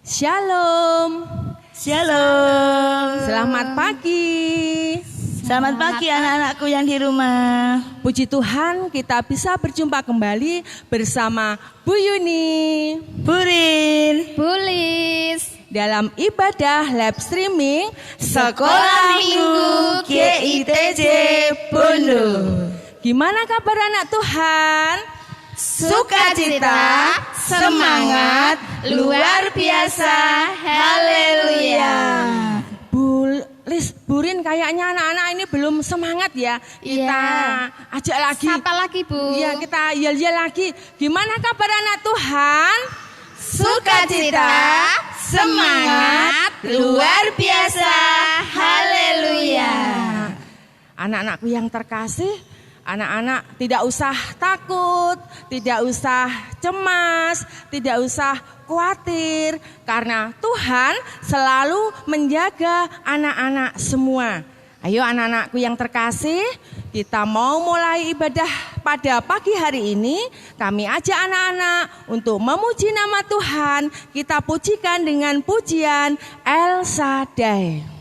Shalom. Shalom. Selamat pagi. Selamat pagi anak-anakku yang di rumah. Puji Tuhan kita bisa berjumpa kembali bersama Bu Yuni, Burin, Bulis dalam ibadah live streaming Sekolah Minggu GITJ Bondo. Gimana kabar anak Tuhan? Sukacita, semangat, luar biasa. Haleluya. Burin kayaknya anak-anak ini belum semangat ya. Kita ajak lagi. Sapa lagi Bu. Iya, kita yel-yel lagi. Gimana kabar anak Tuhan? Sukacita, semangat, luar biasa. Haleluya. Anak-anakku yang terkasih, anak-anak tidak usah takut, tidak usah cemas, tidak usah khawatir, karena Tuhan selalu menjaga anak-anak semua. Ayo anak-anakku yang terkasih, kita mau mulai ibadah pada pagi hari ini. Kami ajak anak-anak untuk memuji nama Tuhan. Kita pujikan dengan pujian El Shaddai.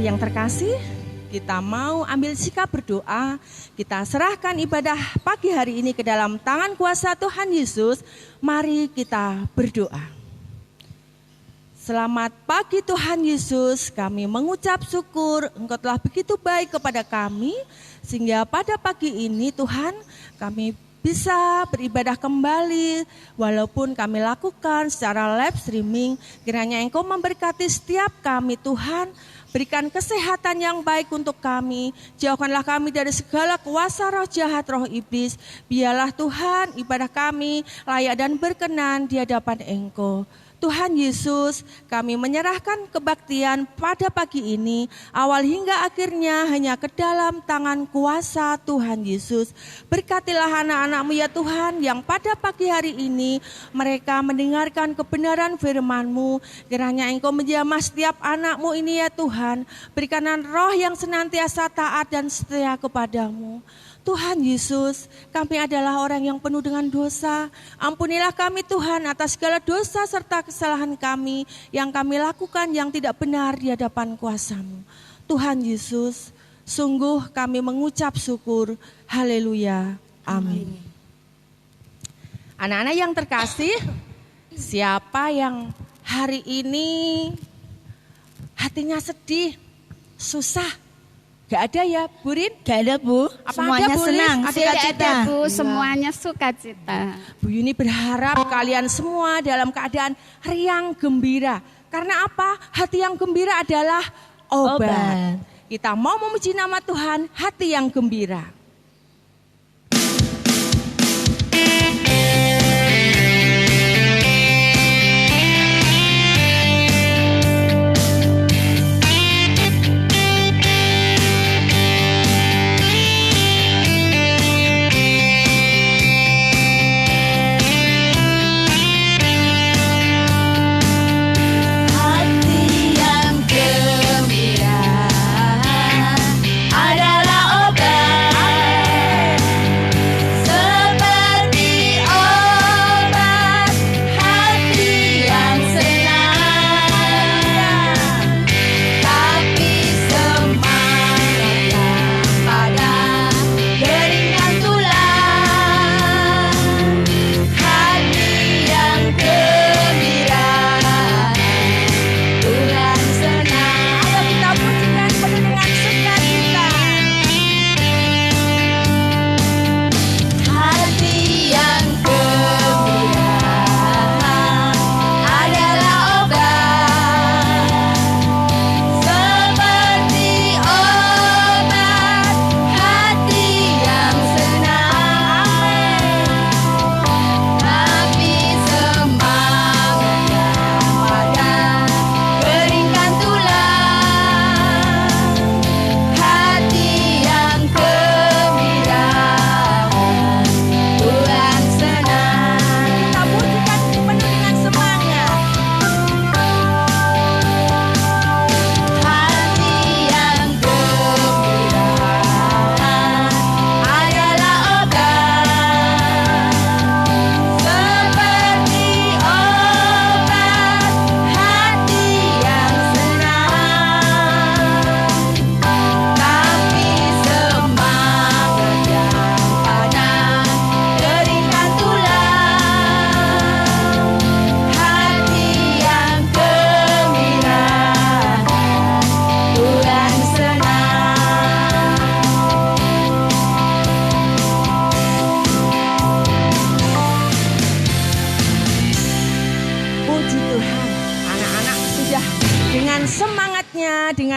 yang terkasih, kita mau ambil sikap berdoa. Kita serahkan ibadah pagi hari ini ke dalam tangan kuasa Tuhan Yesus. Mari kita berdoa. Selamat pagi Tuhan Yesus, kami mengucap syukur Engkau telah begitu baik kepada kami. Sehingga pada pagi ini Tuhan, kami bisa beribadah kembali walaupun kami lakukan secara live streaming. Kiranya Engkau memberkati setiap kami Tuhan. Berikan kesehatan yang baik untuk kami. Jauhkanlah kami dari segala kuasa roh jahat, roh iblis. Biarlah Tuhan ibadah kami layak dan berkenan di hadapan Engkau. Tuhan Yesus, kami menyerahkan kebaktian pada pagi ini, awal hingga akhirnya hanya ke dalam tangan kuasa Tuhan Yesus. Berkatilah anak-anak-Mu ya Tuhan, yang pada pagi hari ini mereka mendengarkan kebenaran firman-Mu. Kiranya Engkau menjamah setiap anak-Mu ini ya Tuhan. Berikanlah roh yang senantiasa taat dan setia kepadamu. Tuhan Yesus, kami adalah orang yang penuh dengan dosa. Ampunilah kami Tuhan atas segala dosa serta kesalahan kami yang kami lakukan yang tidak benar di hadapan kuasa-Mu. Tuhan Yesus, sungguh kami mengucap syukur. Haleluya. Amin. Anak-anak yang terkasih, siapa yang hari ini hatinya sedih, susah? Gak ada ya, Bu Rin? Gak ada, Bu. Apa semuanya ada, Bu senang, Lis? sukacita. Ada, Bu, semuanya sukacita. Bu Yuni berharap kalian semua dalam keadaan riang gembira. Karena apa? Hati yang gembira adalah obat. Kita mau memuji nama Tuhan, hati yang gembira. Adalah obat.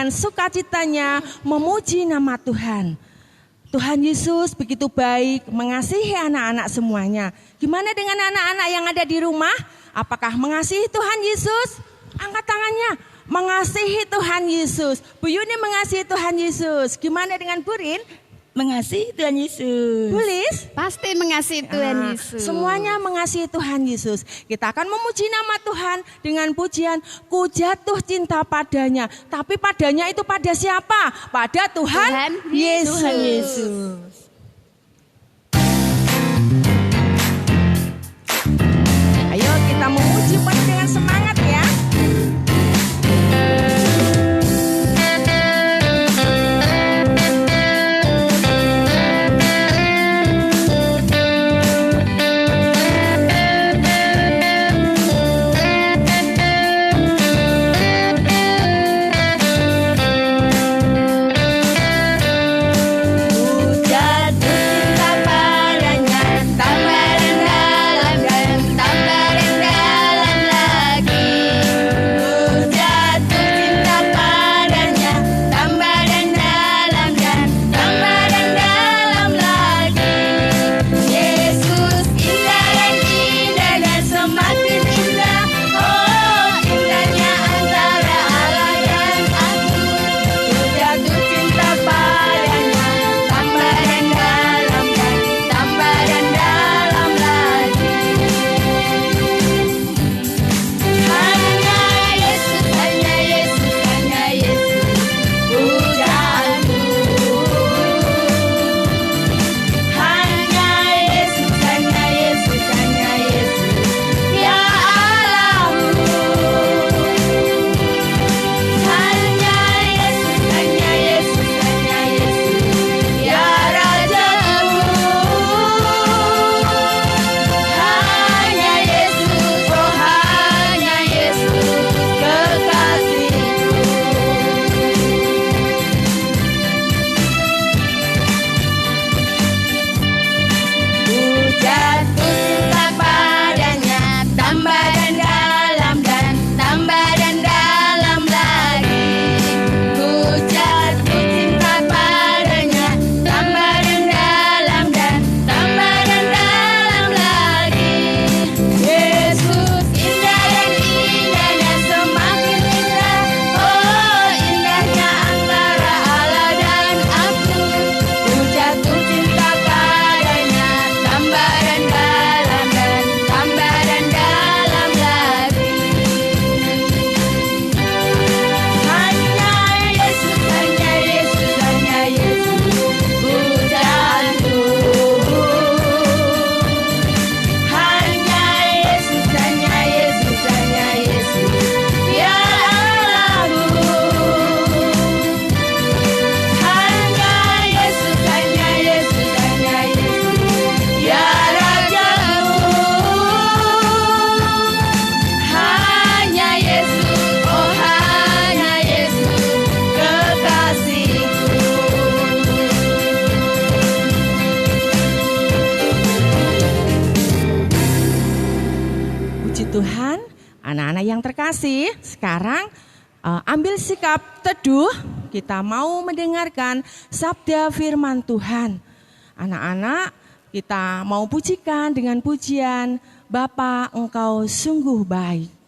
dengan sukacitanya memuji nama Tuhan. Tuhan Yesus begitu baik mengasihi anak-anak semuanya. Gimana dengan anak-anak yang ada di rumah? Apakah mengasihi Tuhan Yesus? Angkat tangannya. Mengasihi Tuhan Yesus. Bu Yuni mengasihi Tuhan Yesus. Gimana dengan Bu Rin? Mengasihi Tuhan Yesus. Bu Lis? Pasti mengasihi Tuhan Yesus. Semuanya mengasihi Tuhan Yesus. Kita akan memuji nama Tuhan dengan pujian Ku jatuh cinta padanya. Tapi padanya itu pada siapa? Pada Tuhan Yesus. Tuhan Yesus. Ayo kita memuji penuh dengan semangat ya. Tuhan, anak-anak yang terkasih, sekarang ambil sikap teduh, kita mau mendengarkan sabda firman Tuhan. Anak-anak, kita mau pujikan dengan pujian, Bapa Engkau sungguh baik.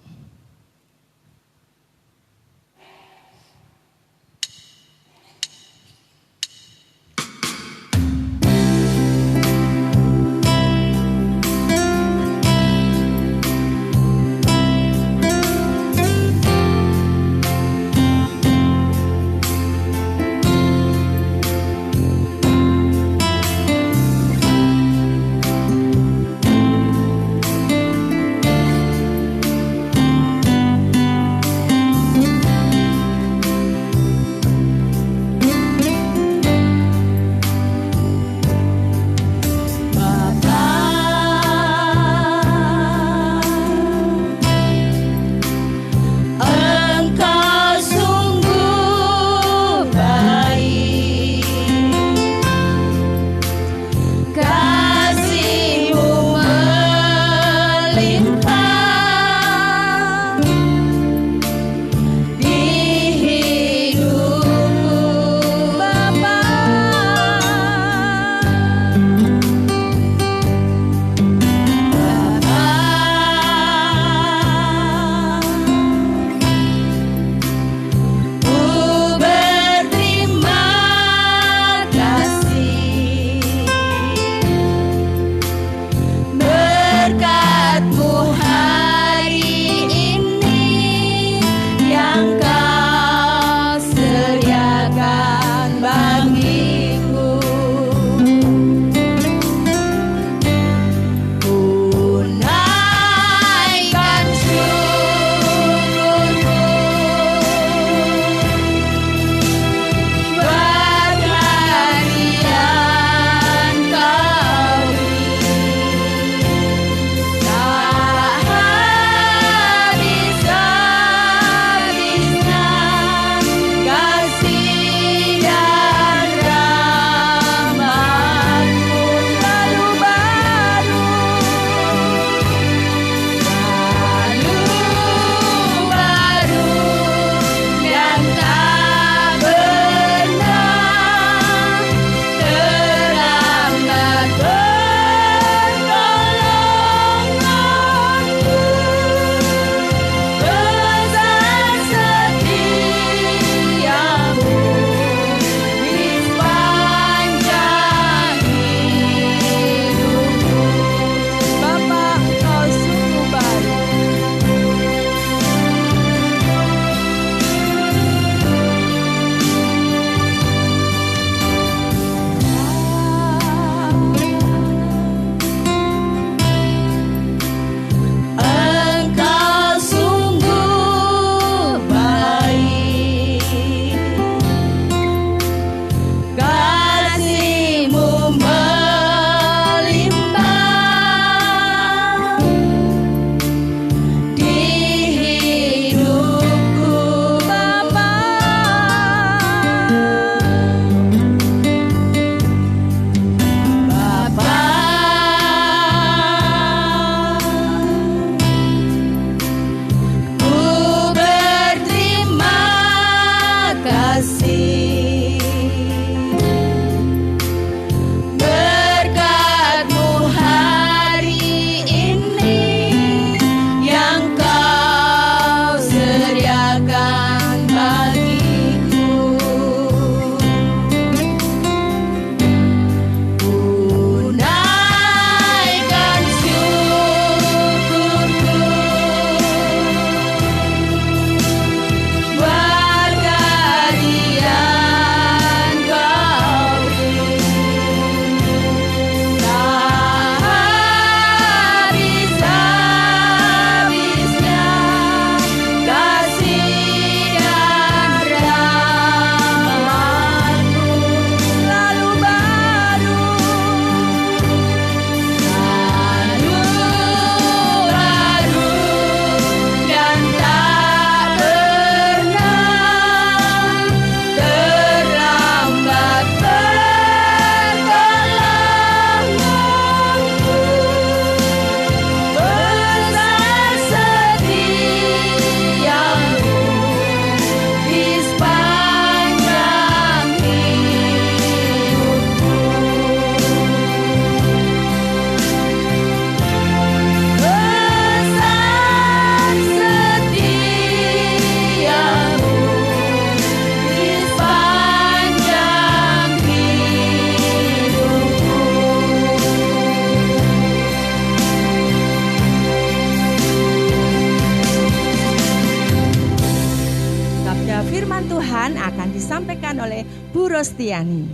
disampaikan oleh Bu Rostiani.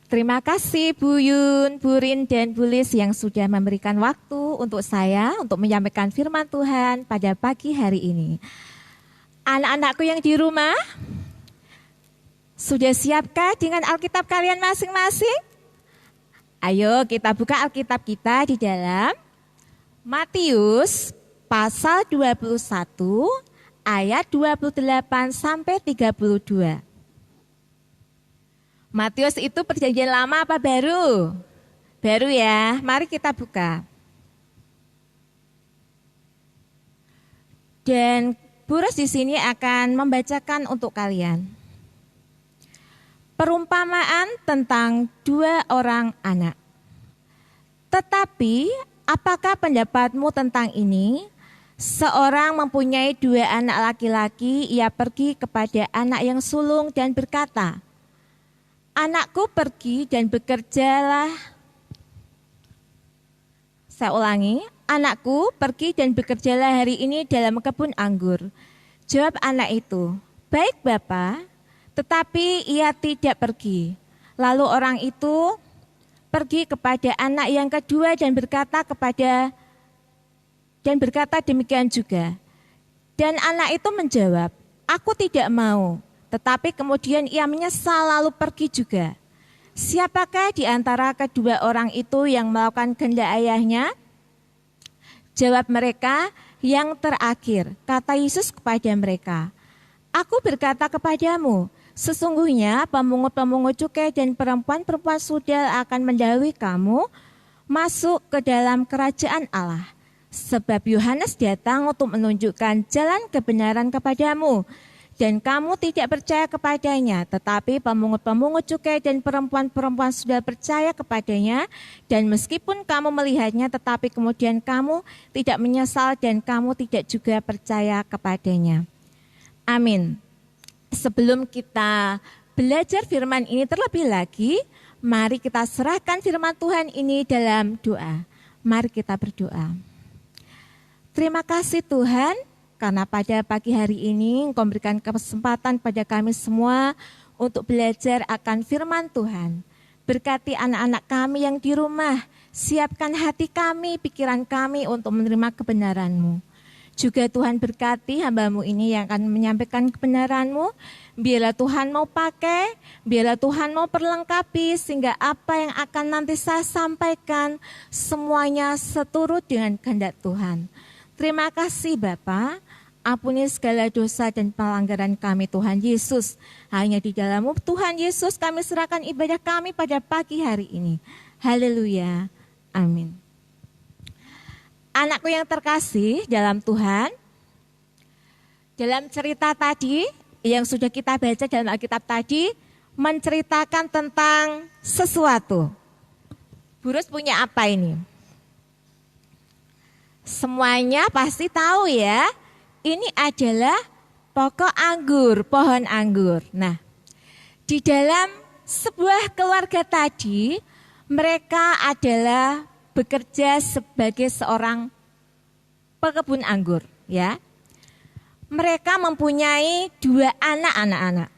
Terima kasih Bu Yun, Bu Rin, dan Bu Lis yang sudah memberikan waktu untuk saya untuk menyampaikan firman Tuhan pada pagi hari ini. Anak-anakku yang di rumah, sudah siapkah dengan Alkitab kalian masing-masing? Ayo kita buka Alkitab kita di dalam Matius pasal 21 ayat 28 sampai 32. Matius itu perjanjian lama apa baru? Baru ya, mari kita buka. Dan Bu Ros di sini akan membacakan untuk kalian. Perumpamaan tentang 2 orang anak. Tetapi, apakah pendapatmu tentang ini? Seorang mempunyai 2 anak laki-laki, ia pergi kepada anak yang sulung dan berkata, "Anakku pergi dan bekerjalah." Saya ulangi, "Anakku pergi dan bekerjalah hari ini dalam kebun anggur." Jawab anak itu, "Baik Bapa," tetapi ia tidak pergi. Lalu orang itu pergi kepada anak yang kedua dan berkata demikian juga. Dan anak itu menjawab, "Aku tidak mau." Tetapi kemudian ia menyesal lalu pergi juga. Siapakah di antara kedua orang itu yang melakukan kehendak ayahnya? Jawab mereka, "Yang terakhir." Kata Yesus kepada mereka, "Aku berkata kepadamu, sesungguhnya pemungut-pemungut cukai dan perempuan-perempuan sudal akan mendahului kamu masuk ke dalam kerajaan Allah. Sebab Yohanes datang untuk menunjukkan jalan kebenaran kepadamu, dan kamu tidak percaya kepadanya, tetapi pemungut-pemungut cukai dan perempuan-perempuan sudah percaya kepadanya, dan meskipun kamu melihatnya, tetapi kemudian kamu tidak menyesal dan kamu tidak juga percaya kepadanya." Amin. Sebelum kita belajar firman ini terlebih lagi, mari kita serahkan firman Tuhan ini dalam doa. Mari kita berdoa. Terima kasih Tuhan, karena pada pagi hari ini Engkau memberikan kesempatan pada kami semua untuk belajar akan firman Tuhan. Berkati anak-anak kami yang di rumah, siapkan hati kami, pikiran kami untuk menerima kebenaran-Mu. Juga Tuhan berkati hamba-Mu ini yang akan menyampaikan kebenaran-Mu. Biarlah Tuhan mau pakai, biarlah Tuhan mau perlengkapi, sehingga apa yang akan nanti saya sampaikan semuanya seturut dengan kehendak Tuhan. Terima kasih Bapa. Ampuni segala dosa dan pelanggaran kami Tuhan Yesus. Hanya di dalam-Mu Tuhan Yesus kami serahkan ibadah kami pada pagi hari ini. Haleluya. Amin. Anakku yang terkasih dalam Tuhan, dalam cerita tadi yang sudah kita baca dalam Alkitab tadi, menceritakan tentang sesuatu. Burus punya apa ini? Semuanya pasti tahu ya. Ini adalah pokok anggur, pohon anggur. Nah, di dalam sebuah keluarga tadi, mereka adalah bekerja sebagai seorang pekebun anggur, ya. Mereka mempunyai 2 anak-anak.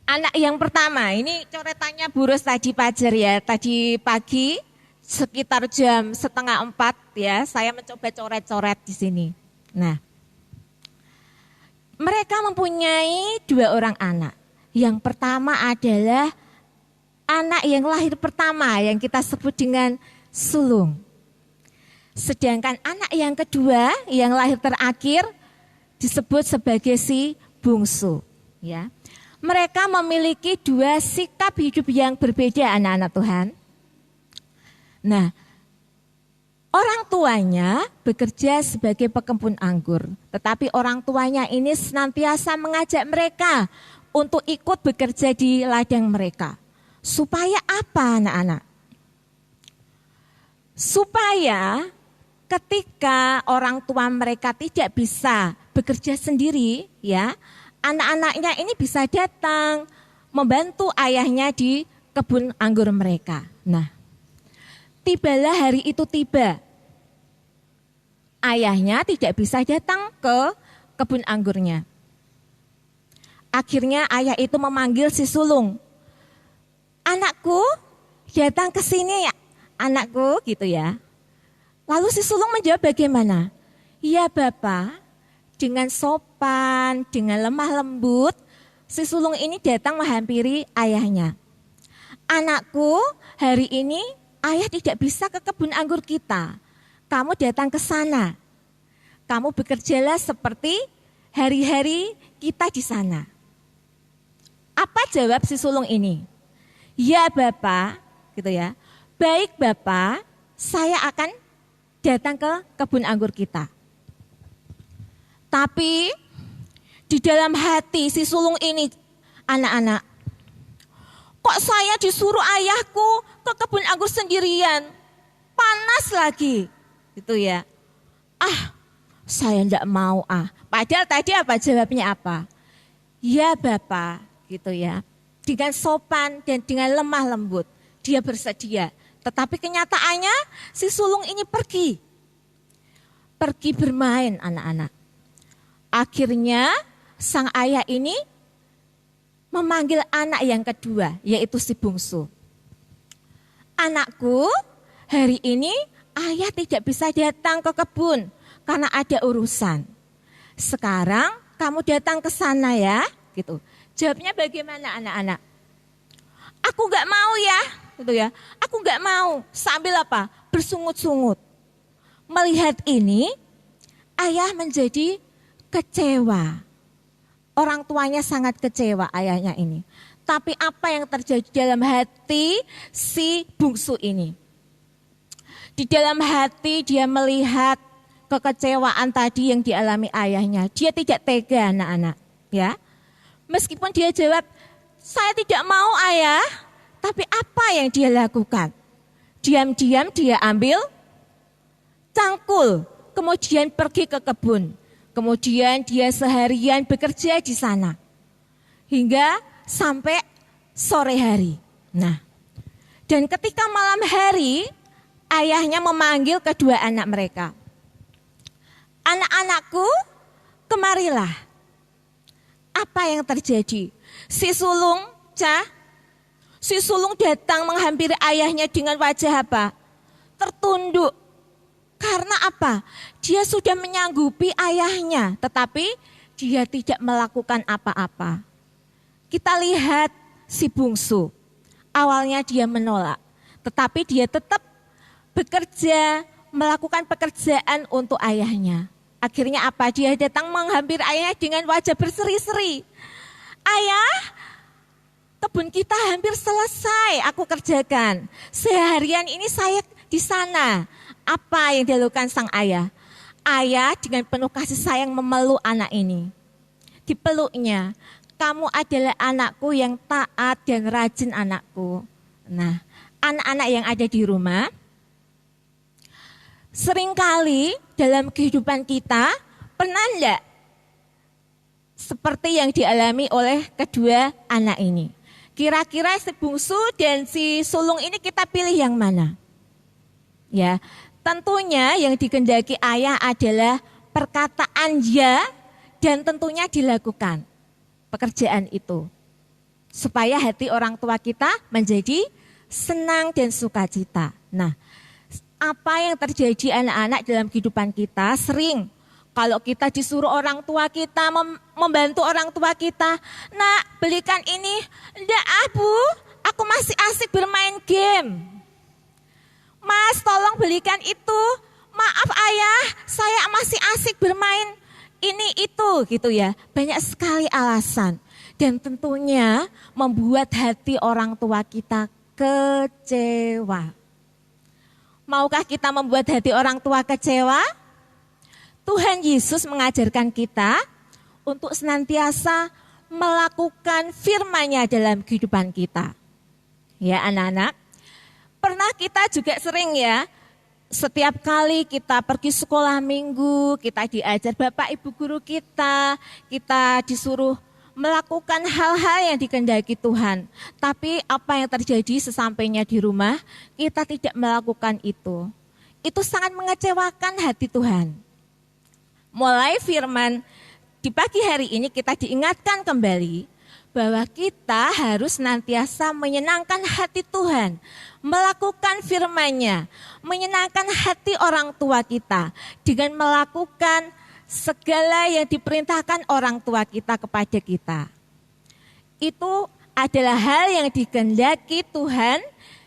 Anak yang pertama, ini coretannya Burus tadi pajar ya, tadi pagi sekitar jam 3:30 ya, saya mencoba coret-coret di sini. Nah, mereka mempunyai 2 orang anak. Yang pertama adalah anak yang lahir pertama yang kita sebut dengan sulung. Sedangkan anak yang kedua yang lahir terakhir disebut sebagai si bungsu. Ya, mereka memiliki 2 sikap hidup yang berbeda anak-anak Tuhan. Nah, orang tuanya bekerja sebagai pekebun anggur, tetapi orang tuanya ini senantiasa mengajak mereka untuk ikut bekerja di ladang mereka. Supaya apa anak-anak? Supaya ketika orang tua mereka tidak bisa bekerja sendiri, ya, anak-anaknya ini bisa datang membantu ayahnya di kebun anggur mereka. Nah, tibalah hari itu tiba. Ayahnya tidak bisa datang ke kebun anggurnya. Akhirnya ayah itu memanggil si sulung. Anakku, datang ke sini ya, anakku gitu ya. Lalu si sulung menjawab bagaimana? Ya Bapak, dengan sopan, dengan lemah lembut, si sulung ini datang menghampiri ayahnya. Anakku, hari ini ayah tidak bisa ke kebun anggur kita. Kamu datang ke sana. Kamu bekerjalah seperti hari-hari kita di sana. Apa jawab si sulung ini? Ya Bapak, gitu ya. Baik Bapak, saya akan datang ke kebun anggur kita. Tapi di dalam hati si sulung ini, anak-anak, kok saya disuruh ayahku ke kebun anggur sendirian? Panas lagi. Gitu ya. Saya enggak mau Padahal tadi apa jawabnya apa? Ya Bapak, gitu ya. Dengan sopan dan dengan lemah lembut, dia bersedia. Tetapi kenyataannya si sulung ini pergi. Pergi bermain anak-anak. Akhirnya sang ayah ini memanggil anak yang kedua, yaitu si bungsu. Anakku, hari ini ayah tidak bisa datang ke kebun karena ada urusan. Sekarang kamu datang ke sana ya, gitu. Jawabnya bagaimana anak-anak? Aku nggak mau ya, gitu ya. Aku nggak mau. Sambil apa? Bersungut-sungut. Melihat ini, ayah menjadi kecewa. Orang tuanya sangat kecewa ayahnya ini. Tapi apa yang terjadi dalam hati si bungsu ini? Di dalam hati dia melihat kekecewaan tadi yang dialami ayahnya. Dia tidak tega anak-anak, ya. Meskipun dia jawab, saya tidak mau ayah, tapi apa yang dia lakukan? Diam-diam dia ambil cangkul, kemudian pergi ke kebun. Kemudian dia seharian bekerja di sana. Hingga sampai sore hari. Nah, dan ketika malam hari, ayahnya memanggil kedua anak mereka. Anak-anakku, kemarilah. Apa yang terjadi? Si sulung datang menghampiri ayahnya dengan wajah apa? Tertunduk. Karena apa? Dia sudah menyanggupi ayahnya, tetapi dia tidak melakukan apa-apa. Kita lihat si bungsu. Awalnya dia menolak, tetapi dia tetap bekerja, melakukan pekerjaan untuk ayahnya. Akhirnya apa? Dia datang menghampiri ayahnya dengan wajah berseri-seri. Ayah, kebun kita hampir selesai aku kerjakan. Seharian ini saya di sana. Apa yang dilakukan sang ayah? Ayah dengan penuh kasih sayang memeluk anak ini. Dipeluknya, kamu adalah anakku yang taat dan rajin anakku. Nah, anak-anak yang ada di rumah, seringkali dalam kehidupan kita, pernah enggak seperti yang dialami oleh kedua anak ini? Kira-kira si bungsu dan si sulung ini kita pilih yang mana? Ya, tentunya yang dikehendaki ayah adalah perkataan ya dan tentunya dilakukan pekerjaan itu. Supaya hati orang tua kita menjadi senang dan sukacita. Nah, apa yang terjadi anak-anak dalam kehidupan kita sering kalau kita disuruh orang tua kita membantu orang tua kita, nak belikan ini, enggak Bu, aku masih asik bermain game. Mas tolong belikan itu, maaf ayah saya masih asik bermain ini itu gitu ya. Banyak sekali alasan dan tentunya membuat hati orang tua kita kecewa. Maukah kita membuat hati orang tua kecewa? Tuhan Yesus mengajarkan kita untuk senantiasa melakukan firman-Nya dalam kehidupan kita. Ya anak-anak, pernah kita juga sering ya, setiap kali kita pergi sekolah minggu, kita diajar Bapak Ibu guru kita disuruh melakukan hal-hal yang dikehendaki Tuhan. Tapi apa yang terjadi sesampainya di rumah, kita tidak melakukan itu. Itu sangat mengecewakan hati Tuhan. Mulai firman di pagi hari ini kita diingatkan kembali bahwa kita harus senantiasa menyenangkan hati Tuhan, melakukan firman-Nya, menyenangkan hati orang tua kita dengan melakukan segala yang diperintahkan orang tua kita kepada kita. Itu adalah hal yang dikehendaki Tuhan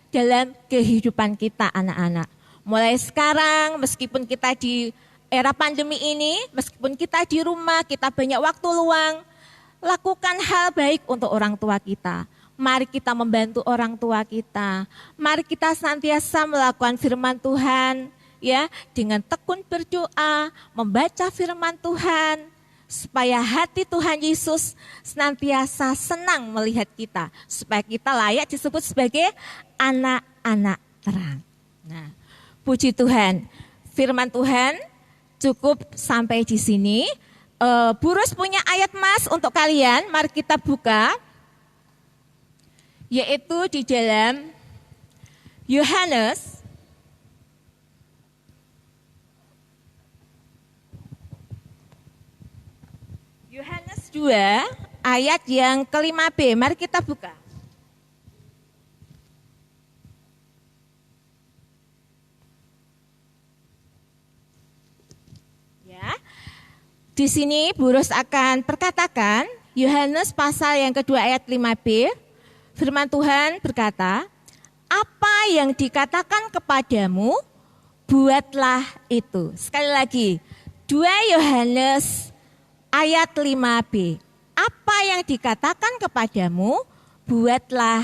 dalam kehidupan kita anak-anak. Mulai sekarang meskipun kita di era pandemi ini, meskipun kita di rumah, kita banyak waktu luang, lakukan hal baik untuk orang tua kita. Mari kita membantu orang tua kita. Mari kita senantiasa melakukan firman Tuhan, ya, dengan tekun berdoa, membaca firman Tuhan, supaya hati Tuhan Yesus senantiasa senang melihat kita, supaya kita layak disebut sebagai anak-anak terang. Nah, puji Tuhan, firman Tuhan cukup sampai di sini. Burus punya ayat mas untuk kalian, mari kita buka, yaitu di dalam Yohanes Yohanes 2 ayat yang ke-5b. Mari kita buka. Ya. Di sini Burus akan perkatakan Yohanes pasal yang kedua ayat 5b. Firman Tuhan berkata, "Apa yang dikatakan kepadamu, buatlah itu." Sekali lagi, 2 Yohanes ayat 5b. Apa yang dikatakan kepadamu, buatlah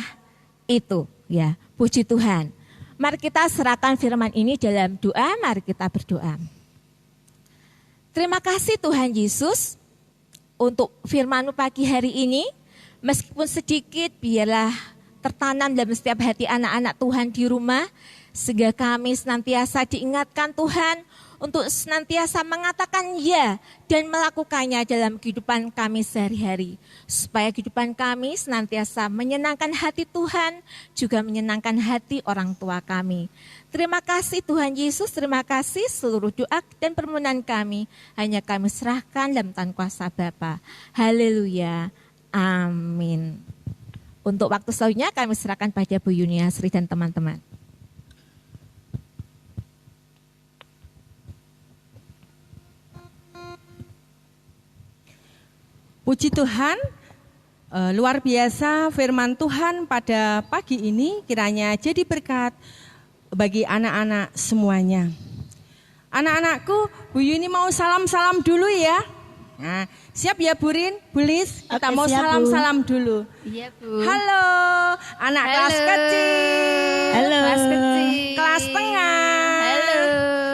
itu. Ya, puji Tuhan. Mari kita serahkan firman ini dalam doa, mari kita berdoa. Terima kasih Tuhan Yesus untuk firman-Mu pagi hari ini. Meskipun sedikit, biarlah tertanam dalam setiap hati anak-anak Tuhan di rumah, sehingga kami senantiasa diingatkan Tuhan untuk senantiasa mengatakan ya dan melakukannya dalam kehidupan kami sehari-hari. Supaya kehidupan kami senantiasa menyenangkan hati Tuhan, juga menyenangkan hati orang tua kami. Terima kasih Tuhan Yesus, terima kasih seluruh doa dan permohonan kami. Hanya kami serahkan dalam tangan kuasa Bapa. Haleluya, amin. Untuk waktu selanjutnya kami serahkan pada Bu Yunia Sri dan teman-teman. Puji Tuhan, luar biasa firman Tuhan pada pagi ini kiranya jadi berkat bagi anak-anak semuanya. Anak-anakku, Bu Yuni mau salam-salam dulu ya. Nah, siap ya Burin, Bulis? Kita Oke, mau siap, salam-salam dulu. Iya, Bu. Halo, anak Halo. kelas kecil. Halo. Kelas kecil. Kelas tengah. Halo.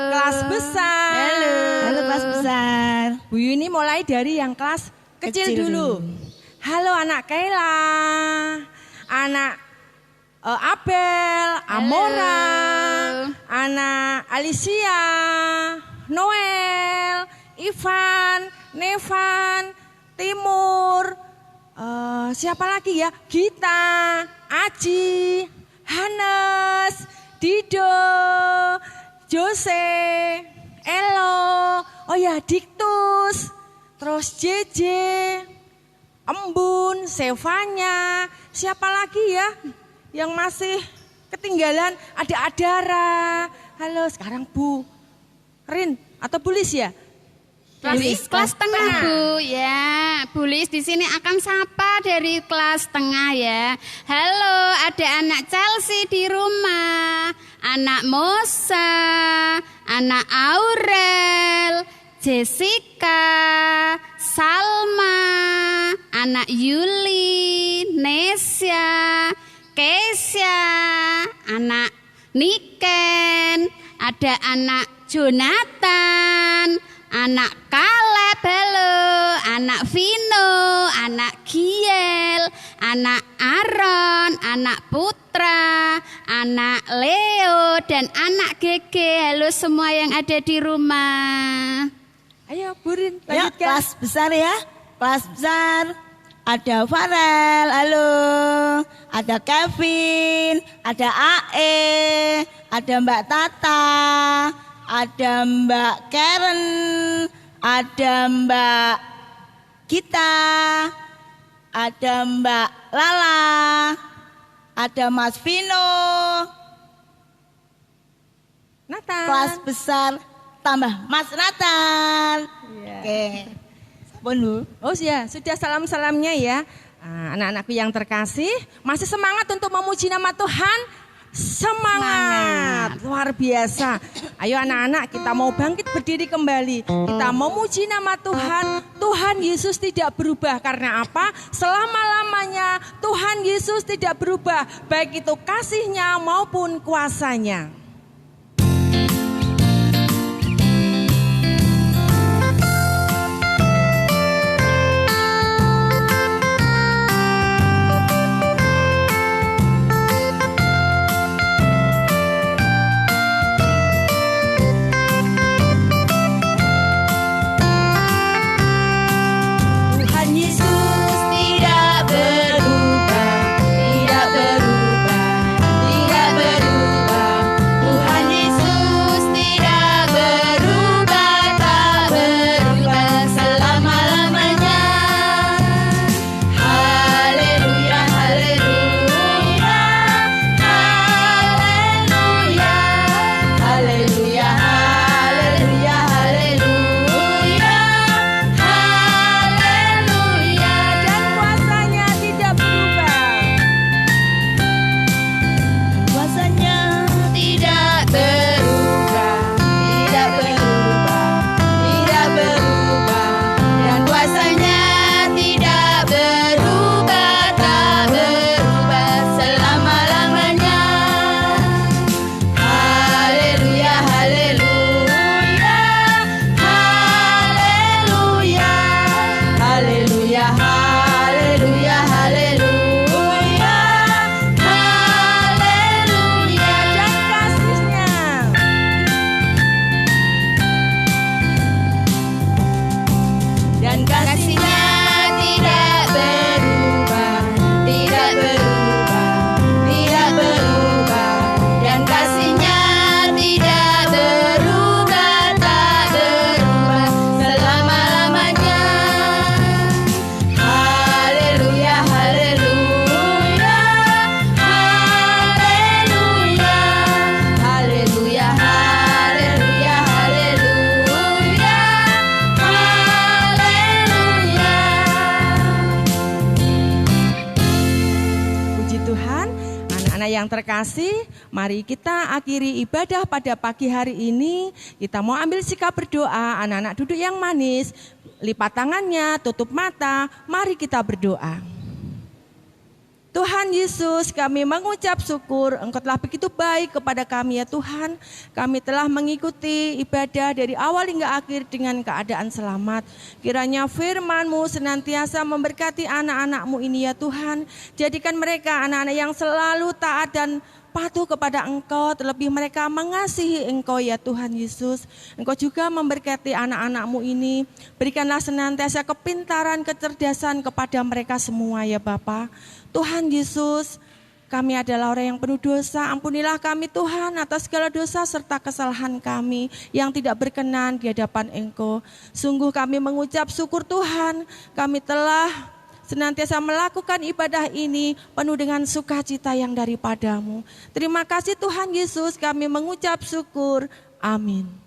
Kelas besar. Halo. Halo kelas besar. Bu Yuni mulai dari yang kelas kecil dulu. Halo anak Kayla, anak Abel, Amora, anak Alicia, Noel, Ivan, Nevan, Timur, siapa lagi ya? Gita, Aji, Hanes, Dido, Jose, Elo, oh ya Diktus, terus JJ, Embun, Sevanya, siapa lagi ya yang masih ketinggalan? Ada Adara. Halo, sekarang Bu Rin atau Bulis ya? Kelas tengah, Bu. Ya, Bulis di sini akan sapa dari kelas tengah ya. Halo, ada anak Chelsea di rumah, anak Mosa, anak Aurel, Jessica, Salma, anak Yuli, Nesya, Kesya, anak Niken, ada anak Jonathan, anak Caleb, halo, anak Vino, anak Giel, anak Aaron, anak Putra, anak Leo, dan anak Gege. Halo semua yang ada di rumah. Ayo Burin, Ya, lanjutkan. kelas besar ya. Kelas besar. ada Farel, halo. Ada Kevin, ada AE, ada Mbak Tata, ada Mbak Karen, ada Mbak Gita, ada Mbak Lala, ada Mas Vino. Nathan. Kelas besar tambah Mas Nathan. Oke. Sampun Bu. Oh ya, sudah salam-salamnya ya. Anak-anakku yang terkasih, masih semangat untuk memuji nama Tuhan? Semangat. Luar biasa. Ayo anak-anak, kita mau bangkit berdiri kembali. Kita memuji nama Tuhan. Tuhan Yesus tidak berubah. Karena apa? Selama-lamanya Tuhan Yesus tidak berubah. Baik itu kasih-Nya maupun kuasa-Nya. Yang terkasih, mari kita akhiri ibadah pada pagi hari ini. Kita mau ambil sikap berdoa. Anak-anak duduk yang manis, lipat tangannya, tutup mata. Mari kita berdoa. Tuhan Yesus, kami mengucap syukur, Engkau telah begitu baik kepada kami ya Tuhan. Kami telah mengikuti ibadah dari awal hingga akhir dengan keadaan selamat. Kiranya firman-Mu senantiasa memberkati anak-anak-Mu ini ya Tuhan. Jadikan mereka anak-anak yang selalu taat dan patuh kepada Engkau, terlebih mereka mengasihi Engkau ya Tuhan Yesus. Engkau juga memberkati anak-anak-Mu ini. Berikanlah senantiasa kepintaran, kecerdasan kepada mereka semua ya Bapa. Tuhan Yesus, kami adalah orang yang penuh dosa. Ampunilah kami Tuhan atas segala dosa serta kesalahan kami yang tidak berkenan di hadapan Engkau. Sungguh kami mengucap syukur Tuhan, kami telah senantiasa melakukan ibadah ini penuh dengan sukacita yang daripada-Mu. Terima kasih Tuhan Yesus, kami mengucap syukur. Amin.